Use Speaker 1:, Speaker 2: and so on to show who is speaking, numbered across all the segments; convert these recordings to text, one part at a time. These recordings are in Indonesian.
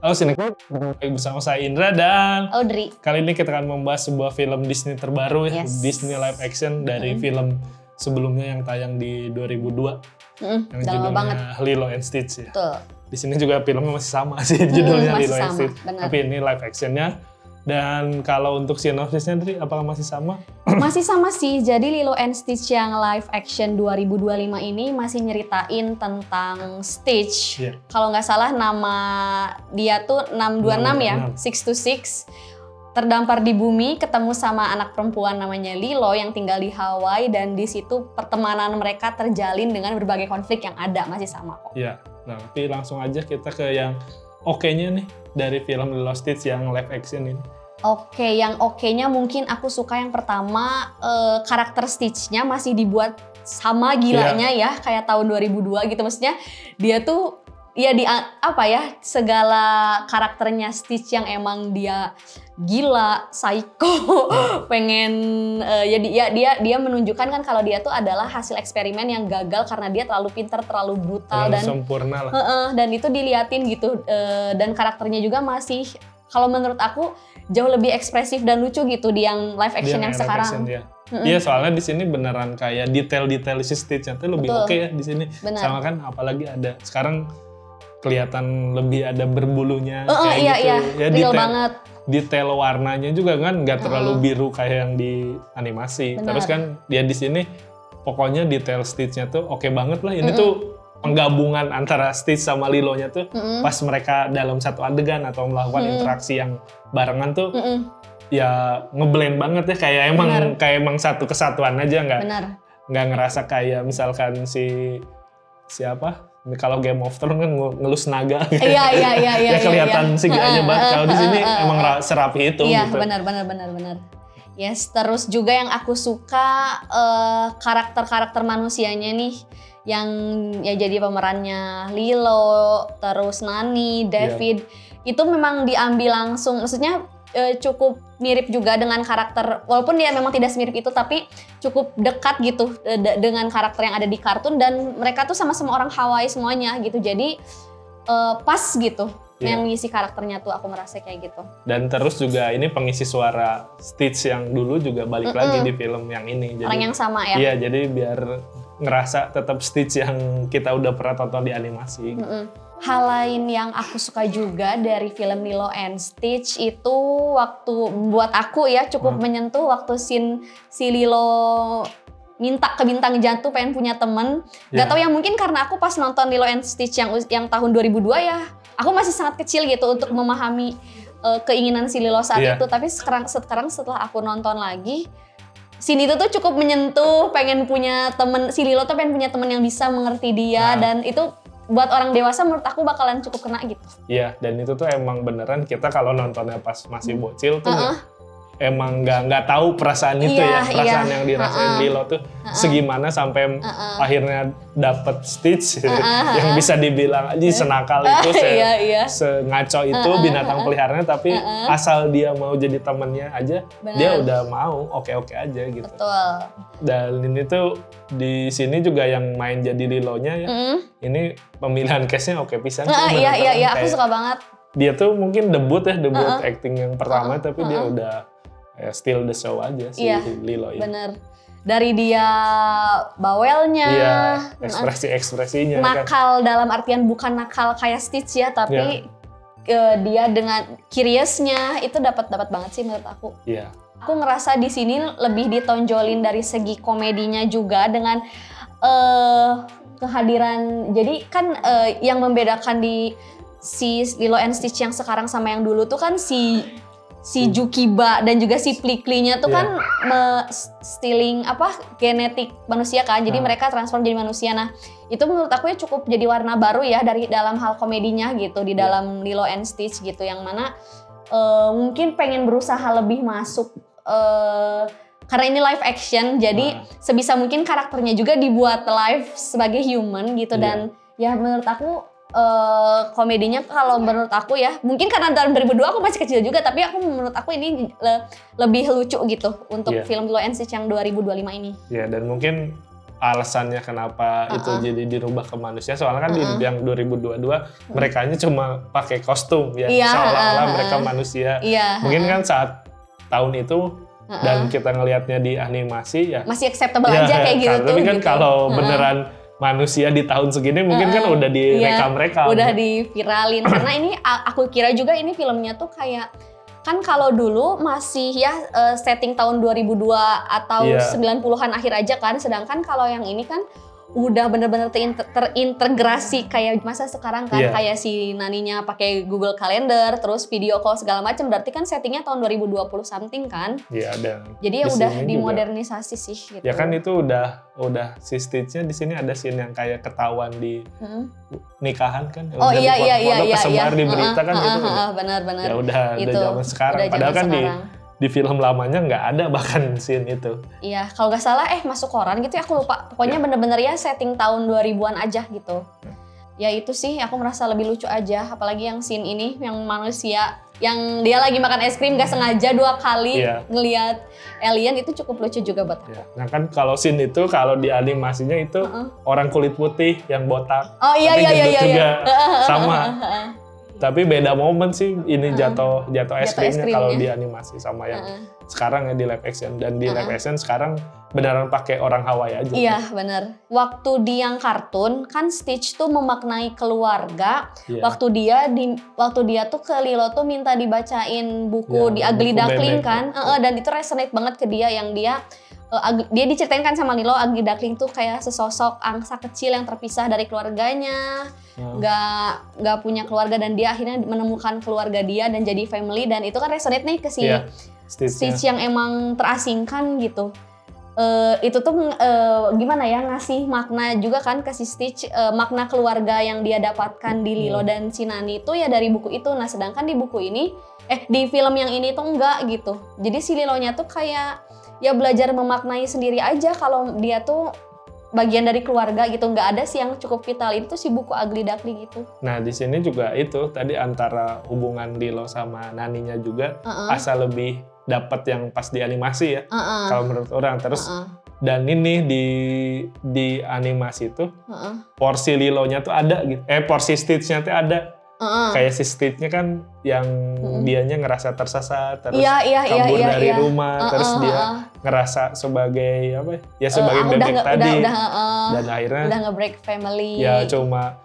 Speaker 1: Halo Sinek, bersama saya Indra dan
Speaker 2: Audrey.
Speaker 1: Kali ini kita akan membahas sebuah film Disney terbaru ya, Disney live action dari film sebelumnya yang tayang di 2002 yang judulnya Lilo and Stitch ya.
Speaker 2: Betul.
Speaker 1: Di sini juga filmnya masih sama sih judulnya Lilo and Stitch,
Speaker 2: benar.
Speaker 1: tapi ini live actionnya. Dan kalau untuk sinopsisnya, Dri, apakah masih sama?
Speaker 2: Masih sama sih, jadi Lilo and Stitch yang live action 2025 ini masih nyeritain tentang Stitch.
Speaker 1: Yeah.
Speaker 2: Kalau nggak salah nama dia tuh 626 ya, 626. Terdampar di bumi, ketemu sama anak perempuan namanya Lilo yang tinggal di Hawaii, dan di situ pertemanan mereka terjalin dengan berbagai konflik yang ada, masih sama kok.
Speaker 1: Iya, nah tapi langsung aja kita ke yang oke-nya nih dari film Lilo Stitch yang live action ini.
Speaker 2: Oke, yang oke-nya mungkin aku suka yang pertama, karakter Stitch-nya masih dibuat sama gilanya ya, kayak tahun 2002 gitu. Maksudnya dia tuh ya segala karakternya Stitch yang emang dia gila, psycho, pengen dia menunjukkan kan kalau dia tuh adalah hasil eksperimen yang gagal karena dia terlalu pintar, terlalu brutal,
Speaker 1: terlalu
Speaker 2: dan
Speaker 1: sempurna lah.
Speaker 2: Dan itu diliatin gitu, dan karakternya juga masih, kalau menurut aku jauh lebih ekspresif dan lucu gitu di yang live action yang sekarang.
Speaker 1: Iya, soalnya di sini beneran kayak detail-detail si Stitch-nya tuh lebih oke ya di sini. Sama kan apalagi ada sekarang kelihatan lebih ada berbulunya kayak gitu.
Speaker 2: Iya, real banget.
Speaker 1: Detail warnanya juga kan nggak terlalu biru kayak yang di animasi. Terus kan dia di sini pokoknya detail Stitch-nya tuh oke banget lah. Ini tuh penggabungan antara Stitch sama Lilo-nya tuh pas mereka dalam satu adegan atau melakukan interaksi yang barengan tuh ya ngeblend banget ya, kayak emang satu kesatuan aja, nggak ngerasa kayak misalkan siapa kalau Game of Thrones kan ngelus naga gitu.
Speaker 2: Iya.
Speaker 1: Ya kelihatan CGI-nya banget. Kalau di sini emang serapi itu.
Speaker 2: Iya,
Speaker 1: gitu.
Speaker 2: benar. Yes, terus juga yang aku suka karakter-karakter manusianya nih, yang ya jadi pemerannya Lilo, terus Nani, David, itu memang diambil langsung, maksudnya cukup mirip juga dengan karakter, walaupun dia memang tidak semirip itu, tapi cukup dekat gitu dengan karakter yang ada di kartun, dan mereka tuh sama-sama orang Hawaii semuanya gitu, jadi pas gitu. Yang ngisi karakternya tuh aku merasa kayak gitu.
Speaker 1: Dan terus juga ini pengisi suara Stitch yang dulu juga balik lagi di film yang ini. Jadi,
Speaker 2: orang yang sama ya?
Speaker 1: Iya, jadi biar ngerasa tetap Stitch yang kita udah pernah tonton di animasi.
Speaker 2: Hal lain yang aku suka juga dari film Lilo and Stitch itu waktu buat aku ya cukup menyentuh waktu scene si Lilo minta ke bintang jatuh pengen punya temen. Gak tau ya, mungkin karena aku pas nonton Lilo and Stitch yang tahun 2002 ya, aku masih sangat kecil gitu untuk memahami keinginan si Lilo saat itu. Tapi sekarang setelah aku nonton lagi, scene itu tuh cukup menyentuh, pengen punya temen, si Lilo tuh pengen punya temen yang bisa mengerti dia, dan itu buat orang dewasa menurut aku bakalan cukup kena gitu. Iya,
Speaker 1: dan itu tuh emang beneran kita kalau nontonnya pas masih bocil tuh emang nggak tahu perasaan itu perasaan yang dirasain Lilo tuh segimana sampai akhirnya dapet Stitch yang bisa dibilang aja senakal itu, sengaco itu binatang peliharaannya, tapi asal dia mau jadi temennya aja, dia udah mau oke aja gitu.
Speaker 2: Betul.
Speaker 1: Dan ini tuh di sini juga yang main jadi Lilonya ya, ini pemilihan cast-nya oke pisan.
Speaker 2: Iya, aku suka banget.
Speaker 1: Dia tuh mungkin debut acting yang pertama, tapi dia udah still the show aja si Lilo ini.
Speaker 2: Bener. Dari dia bawelnya,
Speaker 1: ekspresinya,
Speaker 2: nakal dalam artian bukan nakal kayak Stitch ya, tapi dia dengan curiousnya itu dapat banget sih menurut aku.
Speaker 1: Iya.
Speaker 2: Aku ngerasa di sini lebih ditonjolin dari segi komedinya juga dengan kehadiran. Jadi kan yang membedakan di si Lilo and Stitch yang sekarang sama yang dulu tuh kan si Jukiba dan juga si Plickly-nya tuh kan stealing genetik manusia kan, jadi mereka transform jadi manusia. Nah itu menurut aku ya cukup jadi warna baru ya dari dalam hal komedinya gitu di dalam Lilo and Stitch gitu, yang mana mungkin pengen berusaha lebih masuk karena ini live action, jadi sebisa mungkin karakternya juga dibuat live sebagai human gitu, dan ya menurut aku komedinya kalau menurut aku ya, mungkin karena tahun 2002 aku masih kecil juga, tapi menurut aku ini lebih lucu gitu untuk film Lilo and Stitch yang 2025 ini.
Speaker 1: Ya, dan mungkin alasannya kenapa itu jadi dirubah ke manusia. Soalnya kan di yang 2022 merekanya cuma pakai kostum ya, seolah-olah mereka manusia. Mungkin kan saat tahun itu dan kita ngelihatnya di animasi ya
Speaker 2: masih acceptable aja kayak gitu.
Speaker 1: Tapi kan kalau beneran manusia di tahun segini mungkin kan udah direkam-rekam.
Speaker 2: Udah diviralin. Karena ini aku kira juga ini filmnya tuh kayak, kan kalau dulu masih ya setting tahun 2002 atau 90-an akhir aja kan. Sedangkan kalau yang ini kan udah bener-bener terintegrasi kayak masa sekarang kan. Kayak si Naninya pakai Google Calendar, terus video call segala macam. Berarti kan settingnya tahun 2020 something kan.
Speaker 1: Iya, dan
Speaker 2: jadi ya udah dimodernisasi sih gitu.
Speaker 1: Ya kan itu udah si Stitch-nya di sini ada scene yang kayak ketahuan di nikahan kan.
Speaker 2: Oh iya.
Speaker 1: Kesebar di berita kan gitu.
Speaker 2: Benar-benar.
Speaker 1: Ya udah zaman sekarang. Padahal kan di film lamanya nggak ada bahkan scene itu.
Speaker 2: Iya, kalau nggak salah masuk koran gitu ya, aku lupa. Pokoknya bener-bener ya setting tahun 2000-an aja gitu. Ya itu sih aku merasa lebih lucu aja, apalagi yang scene ini yang manusia yang dia lagi makan es krim gak sengaja 2 kali ngelihat alien, itu cukup lucu juga buat aku.
Speaker 1: Nah kan kalau scene itu kalau di animasinya itu orang kulit putih yang botak.
Speaker 2: Oh iya.
Speaker 1: Juga sama. Tapi beda momen sih ini jatuh es krimnya kalau di animasi sama yang sekarang ya di live action. Dan di live action sekarang beneran pakai orang Hawaii aja.
Speaker 2: Iya benar. Waktu di yang kartun kan Stitch tuh memaknai keluarga. Waktu dia tuh ke Lilo tuh minta dibacain buku di Ugly Duckling kan. Dan itu resonate banget ke dia, yang dia diceritain kan sama Lilo, Ugly Duckling tuh kayak sesosok angsa kecil yang terpisah dari keluarganya, nggak punya keluarga, dan dia akhirnya menemukan keluarga dia dan jadi family. Dan itu kan resonate nih ke si Stitch yang emang terasingkan gitu. Itu tuh gimana ya, ngasih makna juga kan ke si Stitch, makna keluarga yang dia dapatkan di Lilo dan si Nani itu ya dari buku itu. Nah sedangkan di buku ini di film yang ini tuh enggak gitu. Jadi si Lilonya tuh kayak ya belajar memaknai sendiri aja kalau dia tuh bagian dari keluarga gitu. Nggak ada sih yang cukup vital, itu si buku Ugly Duckling itu.
Speaker 1: Nah di sini juga itu tadi antara hubungan Lilo sama Naninya juga asa lebih dapat yang pas di animasi ya kalau menurut orang. Terus dan ini di animasi tuh porsi Lilonya tuh ada gitu, porsi Stitch-nya tuh ada. Kayak si Stitch-nya kan yang dianya ngerasa tersesat, terus kabur dari rumah, terus dia ngerasa sebagai apa ya, sebagai bebek tadi, dan akhirnya
Speaker 2: udah nge-break family.
Speaker 1: Ya cuma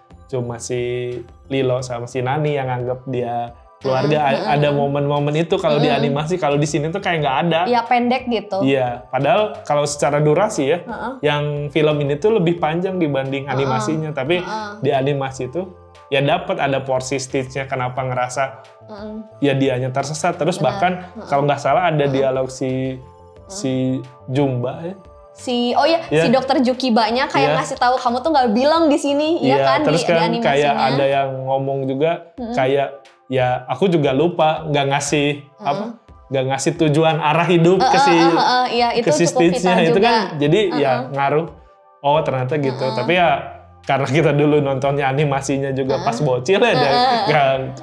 Speaker 1: si Lilo sama si Nani yang anggap dia keluarga. Ada momen-momen itu kalau di animasi, kalau di sini tuh kayak nggak ada.
Speaker 2: Iya, pendek gitu.
Speaker 1: Iya, padahal kalau secara durasi ya, yang film ini tuh lebih panjang dibanding animasinya, tapi di animasi tuh ya dapat ada porsi Stitch-nya kenapa ngerasa ya dianya tersesat. Terus bahkan kalau nggak salah ada dialog si Jumba ya. Si
Speaker 2: dokter Jukibanya kayak ngasih tahu, kamu tuh nggak bilang di sini, iya kan?
Speaker 1: Terus kan
Speaker 2: di
Speaker 1: kayak ada yang ngomong juga kayak ya aku juga lupa nggak ngasih tujuan arah hidup ke si Stitch-nya itu kan, jadi ya ngaruh. Oh ternyata gitu. Tapi ya karena kita dulu nontonnya animasinya juga pas bocil ya,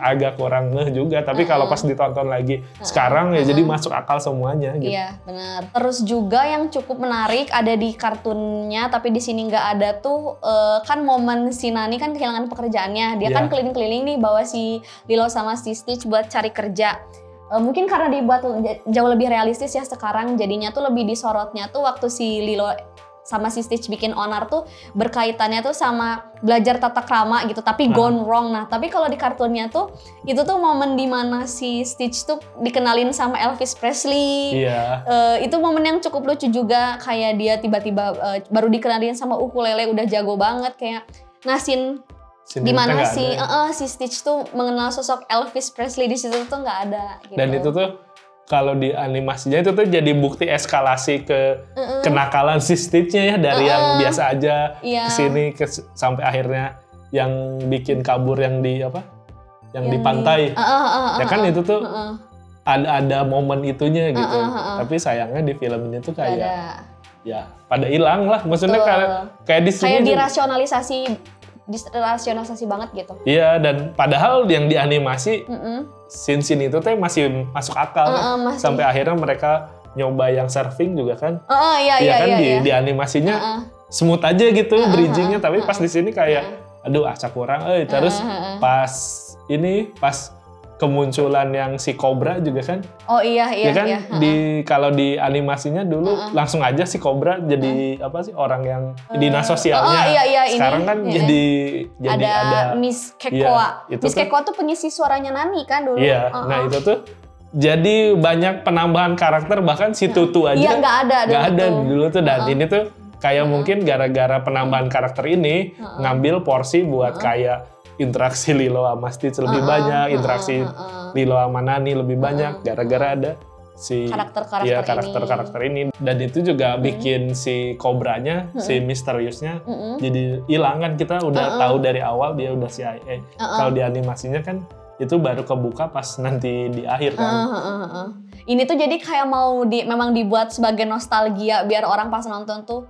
Speaker 1: agak kurang ngeh juga. Tapi kalau pas ditonton lagi sekarang ya jadi masuk akal semuanya gitu.
Speaker 2: Iya benar. Terus juga yang cukup menarik ada di kartunnya tapi di sini nggak ada tuh, kan momen si Nani kan kehilangan pekerjaannya. Dia kan keliling-keliling nih bawa si Lilo sama si Stitch buat cari kerja. Mungkin karena dibuat jauh lebih realistis ya sekarang, jadinya tuh lebih disorotnya tuh waktu si Lilo sama si Stitch bikin onar tuh berkaitannya tuh sama belajar tata krama gitu, tapi gone wrong. Nah tapi kalau di kartunnya tuh itu tuh momen dimana si Stitch tuh dikenalin sama Elvis Presley. Itu momen yang cukup lucu juga, kayak dia tiba-tiba baru dikenalin sama ukulele udah jago banget, kayak ngasin dimana si Stitch tuh mengenal sosok Elvis Presley di situ tuh nggak ada gitu.
Speaker 1: Dan itu tuh kalau di animasinya itu tuh jadi bukti eskalasi ke kenakalan si Stitch-nya ya, dari yang biasa aja kesini sampai akhirnya yang bikin kabur yang di di pantai. Ya kan itu tuh ada momen itunya gitu. Tapi sayangnya di film ini tuh kayak ya pada hilang lah. Maksudnya kayak di sini
Speaker 2: kayak dirasionalisasi banget gitu.
Speaker 1: Iya, dan padahal yang di animasi scene-scene itu tuh masih masuk akal. Sampai akhirnya mereka nyoba yang surfing juga kan. Iya kan di animasinya smooth aja gitu bridgingnya, tapi pas di sini kayak aduh acak kurang, terus pas kemunculan yang si Cobra juga kan.
Speaker 2: Oh iya
Speaker 1: ya kan kalau di animasinya dulu langsung aja si Cobra jadi apa sih orang yang dinas sosialnya. Sekarang kan jadi ada
Speaker 2: Miss Kekoa.
Speaker 1: Ya,
Speaker 2: Miss Kekoa tuh pengisi suaranya Nani kan dulu.
Speaker 1: Iya. Nah itu tuh jadi banyak penambahan karakter, bahkan si Tutu aja.
Speaker 2: Iya nggak ada
Speaker 1: dulu tuh. Dan ini tuh kayak mungkin gara-gara penambahan karakter ini ngambil porsi buat kayak interaksi Lilo sama Stitch lebih banyak, interaksi Lilo sama Nani lebih banyak, gara-gara ada si karakter-karakter ini. Dan itu juga bikin si Cobranya, si misteriusnya jadi hilang kan. Kita udah tahu dari awal dia udah CIA. Kalau di animasinya kan itu baru kebuka pas nanti di akhir kan.
Speaker 2: Ini tuh jadi kayak memang dibuat sebagai nostalgia biar orang pas nonton tuh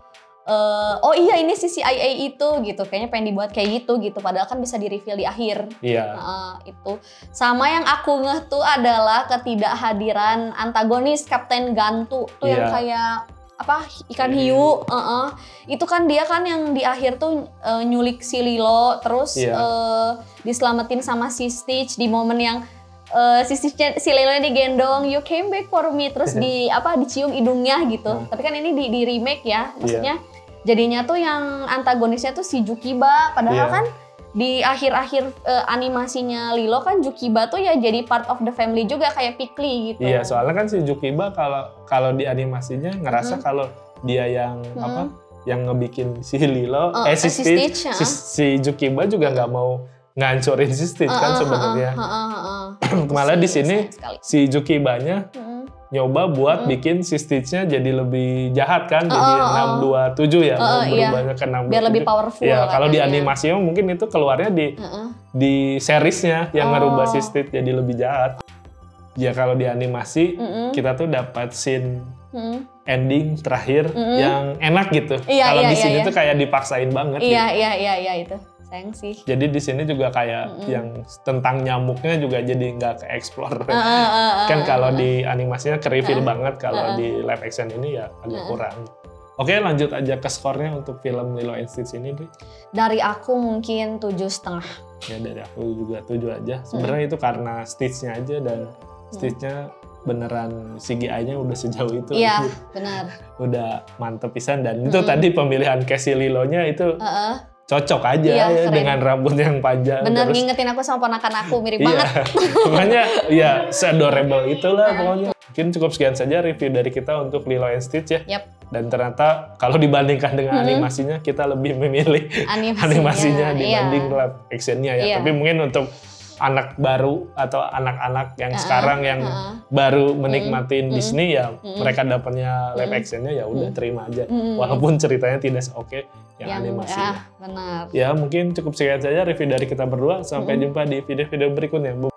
Speaker 2: oh iya ini si CIA itu gitu, kayaknya pengen dibuat kayak gitu padahal kan bisa di-reveal di akhir.
Speaker 1: Iya.
Speaker 2: Itu sama yang aku ngeh tuh adalah ketidakhadiran antagonis Kapten Gantu tuh yang kayak apa ikan hiu. Itu kan dia kan yang di akhir tuh nyulik si Lilo terus diselamatin sama si Stitch di momen yang si Lilo digendong, you came back for me, terus dicium hidungnya gitu. Tapi kan ini di remake ya, maksudnya jadinya tuh yang antagonisnya tuh si Jukiba, padahal kan di akhir-akhir animasinya Lilo kan Jukiba tuh ya jadi part of the family juga kayak Pikli gitu.
Speaker 1: Iya, soalnya kan si Jukiba kalau di animasinya ngerasa kalau dia yang yang ngebikin si Lilo, si Stitch, si Jukiba juga nggak mau ngancurin si Stitch kan sebenarnya. Malah di sini si Jukibanya nyoba buat bikin si Stitch-nya jadi lebih jahat kan, jadi 627 ya, berubahnya ke 627.
Speaker 2: Biar lebih powerful.
Speaker 1: Ya, kalau di animasinya mungkin itu keluarnya di seriesnya yang ngerubah si Stitch jadi lebih jahat. Ya kalau di animasi kita tuh dapat scene ending terakhir yang enak gitu. Kalau di sini tuh kayak dipaksain banget.
Speaker 2: Iya itu. Sayang sih.
Speaker 1: Jadi di sini juga kayak yang tentang nyamuknya juga jadi nggak ke-explore. Kan kalau di animasinya ke-reveal banget, kalau di live action ini ya agak kurang. Oke, lanjut aja ke skornya untuk film Lilo and Stitch ini, Dri.
Speaker 2: Dari aku mungkin 7,5.
Speaker 1: Ya dari aku juga 7 aja. Sebenarnya itu karena Stitch-nya aja, dan Stitch-nya beneran CGI-nya udah sejauh itu.
Speaker 2: Iya, benar.
Speaker 1: Udah mantep pisan, dan itu tadi pemilihan Casey Lilo-nya itu cocok aja dengan rambut yang panjang.
Speaker 2: Bener, ngingetin aku sama ponakan aku, mirip banget.
Speaker 1: Makanya ya se-adorable itulah pokoknya. Mungkin cukup sekian saja review dari kita untuk Lilo and Stitch ya. Dan ternyata kalau dibandingkan dengan animasinya, kita lebih memilih animasinya dibanding live actionnya ya. Tapi mungkin untuk anak baru atau anak-anak yang sekarang yang baru menikmatin Disney ya, mereka dapatnya live actionnya ya udah terima aja, walaupun ceritanya tidak oke yang animasi.
Speaker 2: Benar.
Speaker 1: Ya mungkin cukup sekian saja review dari kita berdua. Sampai jumpa di video-video berikutnya.